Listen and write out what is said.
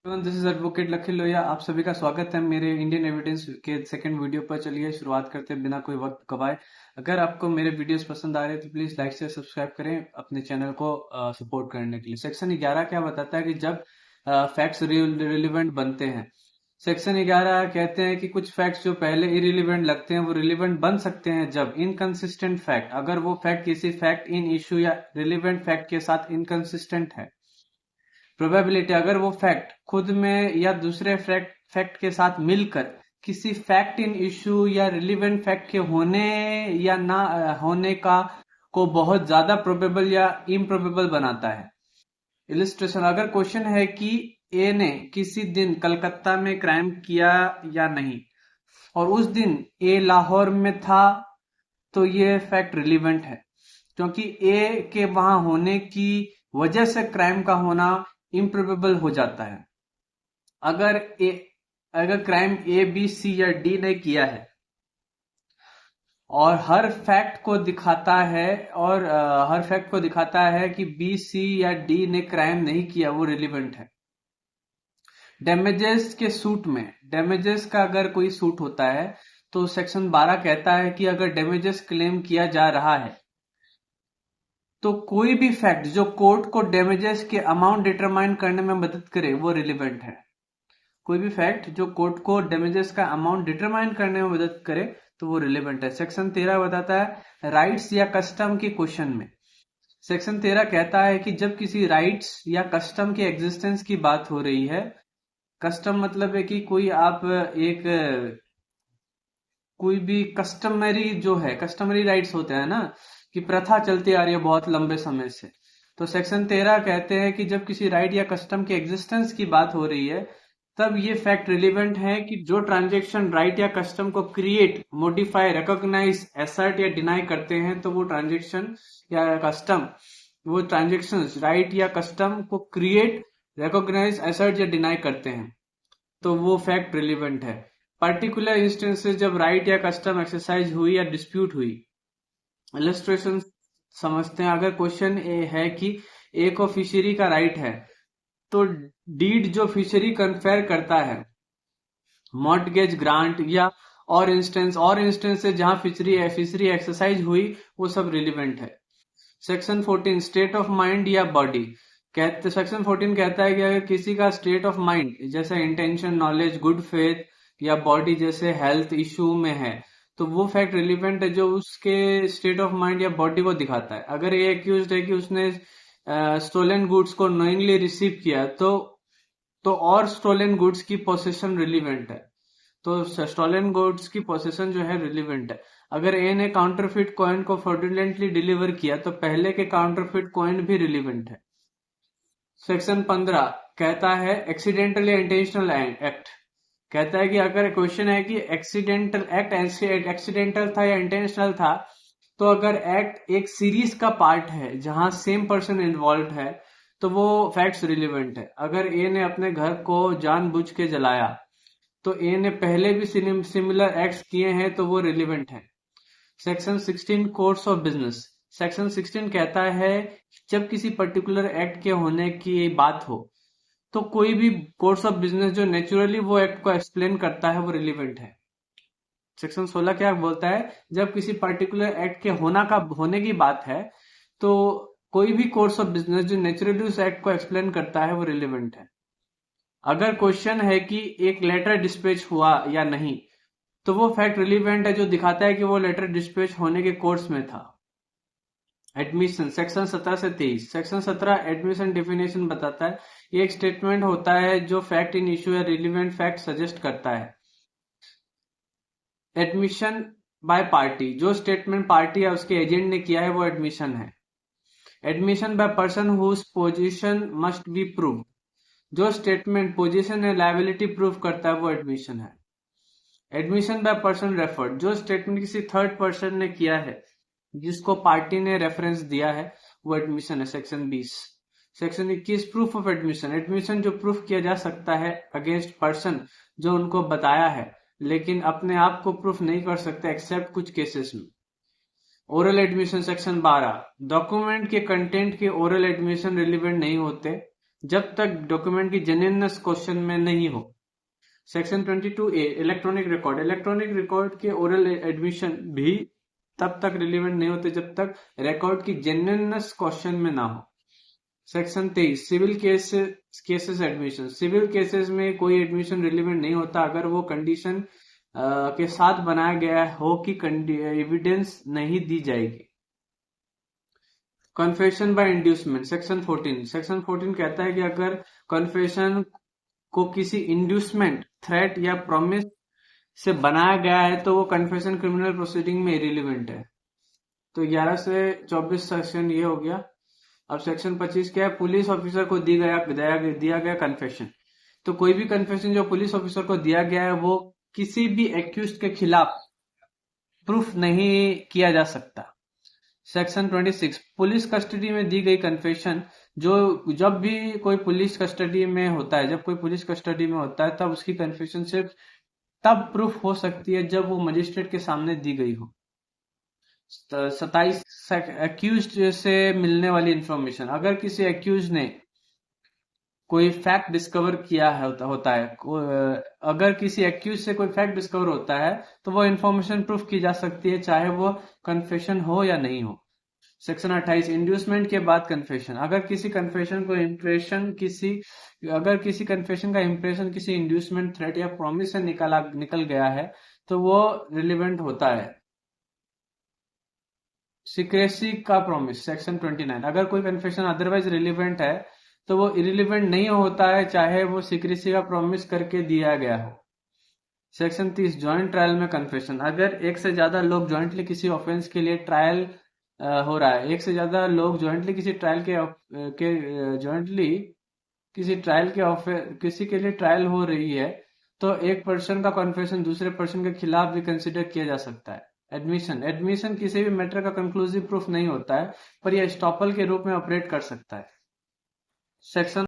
This is advocate लखी लोहिया। आप सभी का स्वागत है मेरे इंडियन एविडेंस के सेकंड वीडियो पर। चलिए शुरुआत करते हैं बिना कोई वक्त गवाए। अगर आपको मेरे वीडियोस पसंद आ रहे हैं तो प्लीज लाइक से सब्सक्राइब करें अपने चैनल को सपोर्ट करने के लिए। सेक्शन 11 क्या बताता है कि जब फैक्ट्स रिलेवेंट बनते हैं। सेक्शन 11 कहते हैं कि कुछ फैक्ट्स जो पहले इरिलेवेंट लगते हैं वो रिलेवेंट बन सकते हैं जब इनकंसिस्टेंट फैक्ट, अगर वो फैक्ट किसी फैक्ट इन इश्यू या रिलेवेंट फैक्ट के साथ इनकंसिस्टेंट है। प्रोबेबिलिटी, अगर वो फैक्ट खुद में या दूसरे फैक्ट के साथ मिलकर किसी फैक्ट इन इश्यू या रिलीवेंट फैक्ट के होने या ना होने का को बहुत ज्यादा प्रोबेबल या इम्प्रोबेबल बनाता है। इलिस्ट्रेशन, अगर क्वेश्चन है कि ए ने किसी दिन कलकत्ता में क्राइम किया या नहीं और उस दिन ए लाहौर में था, तो ये फैक्ट रिलीवेंट है क्योंकि ए के वहां होने की वजह से क्राइम का होना इम्प्रोबेबल हो जाता है। अगर ए अगर क्राइम ए बी सी या डी ने किया है और हर फैक्ट को दिखाता है कि बी सी या डी ने क्राइम नहीं किया, वो रिलीवेंट है। डैमेजेस के सूट में, डैमेजेस का अगर कोई सूट होता है तो सेक्शन 12 कहता है कि अगर डैमेजेस क्लेम किया जा रहा है तो कोई भी फैक्ट जो कोर्ट को डैमेजेस के अमाउंट डिटरमाइन करने में मदद करे वो रिलेवेंट है। कोई भी फैक्ट जो कोर्ट को डैमेजेस का अमाउंट डिटरमाइन करने में मदद करे तो वो रिलेवेंट है। सेक्शन 13 बताता है राइट्स या कस्टम के क्वेश्चन में। सेक्शन 13 कहता है कि जब किसी राइट्स या कस्टम के एग्जिस्टेंस की बात हो रही है, कस्टम मतलब है कि कोई भी कस्टमरी राइट्स होते हैं ना, कि प्रथा चलती आ रही है बहुत लंबे समय से। तो सेक्शन 13 कहते हैं कि जब किसी राइट या कस्टम के एग्जिस्टेंस की बात हो रही है तब ये फैक्ट रिलेवेंट है कि जो ट्रांजेक्शन राइट या कस्टम को क्रिएट, मॉडिफाई, रिकॉग्नाइज, एसर्ट या डिनाई करते हैं, तो वो ट्रांजेक्शन राइट या कस्टम को क्रिएट, रिकॉग्नाइज, एसर्ट या डिनाई करते हैं, तो वो फैक्ट रिलेवेंट है। पर्टिकुलर इंस्टेंसेस जब राइट या कस्टम एक्सरसाइज हुई या डिस्प्यूट हुई। इलस्ट्रेशन समझते हैं। अगर क्वेश्चन ए है कि ए को फिशरी का राइट है तो डीड जो फिशरी कन्फेयर करता है, मॉर्टगेज, ग्रांट या और इंस्टेंस से जहां फिशरी एक्सरसाइज हुई, वो सब रिलेवेंट है। सेक्शन 14 स्टेट ऑफ माइंड या बॉडी सेक्शन 14 कहता है कि अगर किसी का स्टेट ऑफ माइंड जैसे इंटेंशन, नॉलेज, गुड फेथ या बॉडी जैसे हेल्थ इश्यू में है तो वो फैक्ट रिलेवेंट है जो उसके स्टेट ऑफ माइंड या बॉडी को दिखाता है। अगर ये एक्यूज्ड है कि उसने स्टोलन गुड्स को नोइंगली रिसीव किया तो और स्टोलन गुड्स की पोसेशन रिलेवेंट है, तो स्टोलन गुड्स की पोसेशन जो है रिलेवेंट है। अगर ए ने काउंटरफिट कॉइन को फ्रॉडुलेंटली डिलीवर किया तो पहले के काउंटरफिट कॉइन भी रिलेवेंट है। सेक्शन 15 कहता है एक्सीडेंटल या इंटेंशनल एक्ट। कहता है कि अगर क्वेश्चन है कि एक्सीडेंटल था या इंटेंशनल था, तो अगर एक्ट एक सीरीज का पार्ट है जहां सेम पर्सन इन्वॉल्व है तो वो फैक्ट्स रिलेवेंट है। अगर ए ने अपने घर को जानबूझ के जलाया तो ए ने पहले भी सिमिलर एक्ट्स किए हैं तो वो रिलेवेंट है। Section 16 course of business. Section 16 कहता है जब किसी पर्टिकुलर एक्ट के होने की बात हो तो कोई भी कोर्स ऑफ बिजनेस जो नेचुरली वो एक्ट को एक्सप्लेन करता है वो रिलेवेंट है। सेक्शन 16 क्या बोलता है, जब किसी पर्टिकुलर एक्ट के होने की बात है तो कोई भी कोर्स ऑफ बिजनेस जो नेचुरली उस एक्ट को एक्सप्लेन करता है वो रिलेवेंट है। अगर क्वेश्चन है कि एक लेटर डिस्पैच हुआ या नहीं, तो वो फैक्ट रिलेवेंट है जो दिखाता है कि वो लेटर डिस्पैच होने के कोर्स में था। एडमिशन सेक्शन 17 से 23। सेक्शन 17 एडमिशन डेफिनेशन बताता है, ये एक स्टेटमेंट होता है जो फैक्ट इन इश्यू या रिलेवेंट फैक्ट सजेस्ट करता है। एडमिशन बाय पार्टी, जो स्टेटमेंट पार्टी या उसके एजेंट ने किया है वो एडमिशन है। Admission by person whose position must be prove, जो स्टेटमेंट पोजीशन या लायबिलिटी प्रूव करता है वो एडमिशन है। एडमिशन बाय पर्सन रेफर्ड, जो स्टेटमेंट किसी थर्ड पर्सन ने किया है जिसको पार्टी ने रेफरेंस दिया है वो एडमिशन है। Section 20। Section 21 proof of admission. Admission जो प्रूफ किया जा सकता है अगेंस्ट पर्सन जो उनको बताया है लेकिन अपने आप को प्रूफ नहीं कर सकते एक्सेप्ट कुछ केसेस में। Oral admission section 12। डॉक्यूमेंट के कंटेंट के ओरल एडमिशन रिलेवेंट नहीं होते जब तक डॉक्यूमेंट की जेन्युइननेस क्वेश्चन में नहीं हो। Section 22A electronic record, electronic record के ओरल एडमिशन भी तब तक रिलीवेंट नहीं होते जब तक रिकॉर्ड की जेन्युइननेस क्वेश्चन में ना हो। Section 23 civil cases admission, civil cases में कोई एडमिशन रिलीवेंट नहीं होता अगर वो कंडीशन के साथ बनाया गया हो कि एविडेंस नहीं दी जाएगी। Confession by inducement, section 14, section 14 कहता है कि अगर कन्फेशन को किसी इंड्यूसमेंट, थ्रेट या प्रॉमिस से बनाया गया है तो वो कन्फेशन क्रिमिनल प्रोसीडिंग में इरिलीवेंट है। तो 11 से 24 सेक्शन ये हो गया। अब सेक्शन 25 क्या है, पुलिस ऑफिसर को दिया गया कन्फेशन। तो कोई भी कन्फेशन जो पुलिस ऑफिसर को दिया गया है वो किसी भी एक्यूज के खिलाफ प्रूफ नहीं किया जा सकता। सेक्शन 26 पुलिस कस्टडी में दी गई कन्फेशन, जो जब भी कोई पुलिस कस्टडी में होता है, जब कोई पुलिस कस्टडी में होता है तब उसकी कन्फेशन सिर्फ तब प्रूफ हो सकती है जब वो मजिस्ट्रेट के सामने दी गई हो। 27 एक्यूज से मिलने वाली इंफॉर्मेशन, अगर किसी एक्यूज ने कोई फैक्ट डिस्कवर किया है होता है अगर किसी एक्यूज से कोई फैक्ट डिस्कवर होता है तो वो इंफॉर्मेशन प्रूफ की जा सकती है चाहे वो कन्फेशन हो या नहीं हो। सेक्शन 28 इंड्यूसमेंट के बाद कन्फेशन, अगर किसी कन्फेशन का इंप्रेशन किसी इंड्यूसमेंट, थ्रेट या प्रॉमिस से निकल गया है तो वो रिलेवेंट होता है। सिक्रेसी का प्रॉमिस, सेक्शन 29, अगर कोई कन्फेशन अदरवाइज रिलेवेंट है तो वो इरिलीवेंट नहीं होता है चाहे वो सिक्रेसी का प्रॉमिस करके दिया गया हो। सेक्शन 30 ज्वाइंट ट्रायल में कन्फेशन, अगर एक से ज्यादा लोग ज्वाइंटली किसी ऑफेंस के लिए ट्रायल हो रहा है, एक से ज्यादा लोग ज्वाइंटली किसी ट्रायल के ज्वाइंटली किसी के लिए ट्रायल हो रही है तो एक पर्सन का कन्फेशन दूसरे पर्सन के खिलाफ भी कंसिडर किया जा सकता है। एडमिशन किसी भी मैटर का कंक्लूसिव प्रूफ नहीं होता है पर यह एस्टॉपल के रूप में ऑपरेट कर सकता है। सेक्शन